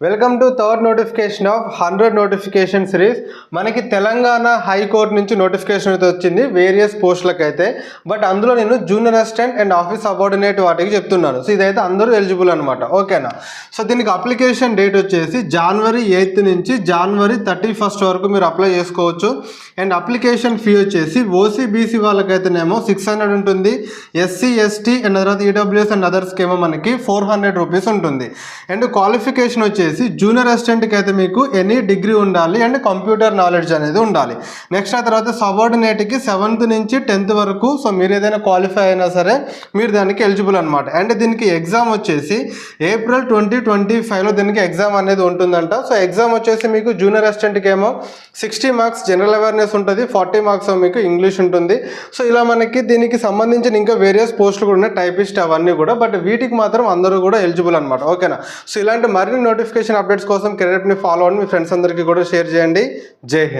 Welcome to third notification off 100 notification series. మనకి Telangana high court నుంచి notification అయితే వచ్చింది వేరియస్ పోస్టులకు అయితే. బట్ అందులో నేను junior assistant and office subordinate వాటికి చెప్తున్నాను. సో ఇదైతే అందరూ ఎలిజిబుల్ అనమాట, ఓకేనా. సో దీనికి అప్లికేషన్ డేట్ వచ్చేసి January 8 నుంచి January 31 వరకు మీరు అప్లై చేసుకోవచ్చు. అండ్ అప్లికేషన్ ఫీ వచ్చేసి ఓసీబీసీ వాళ్ళకైతేనేమో 600 ఉంటుంది, ఎస్సీ ఎస్టీ అండ్ తర్వాత ఈడబ్ల్యూఎస్ అండ్ అదర్స్కి ఏమో మనకి 400 రూపీస్ ఉంటుంది. అండ్ క్వాలిఫికేషన్ వచ్చేసి జూనియర్ అసిస్టెంట్కి అయితే మీకు ఎనీ డిగ్రీ ఉండాలి అండ్ కంప్యూటర్ నాలెడ్జ్ అనేది ఉండాలి. నెక్స్ట్ ఆ తర్వాత సబార్డినేట్కి 7th నుంచి 10th వరకు. సో మీరు ఏదైనా క్వాలిఫై అయినా సరే మీరు దానికి ఎలిజిబుల్ అనమాట. అండ్ దీనికి ఎగ్జామ్ వచ్చేసి April 2025లో దీనికి ఎగ్జామ్ అనేది ఉంటుందంట. సో ఎగ్జామ్ వచ్చేసి మీకు జూనియర్ అసిస్టెంట్కి ఏమో 60 మార్క్స్ జనరల్ అవేర్నెస్ ఉంటుంది, 40 మార్క్స్ మీకు ఇంగ్లీష్ ఉంటుంది. సో ఇలా మనకి దీనికి సంబంధించిన ఇంకా వేరియస్ పోస్టులు కూడా ఉన్నాయి, టైపిస్ట్ అవన్నీ కూడా. బట్ వీటికి మాత్రం అందరూ కూడా ఎలిజిబుల్ అనమాట, ఓకేనా. సో ఇలాంటి మరిన్ని నోటిఫికేషన్ అప్డేట్స్ కోసం కెరీర్ యాప్ని ఫాలో అవ్వండి, మీ ఫ్రెండ్స్ అందరికీ కూడా షేర్ చేయండి. జై హింద్.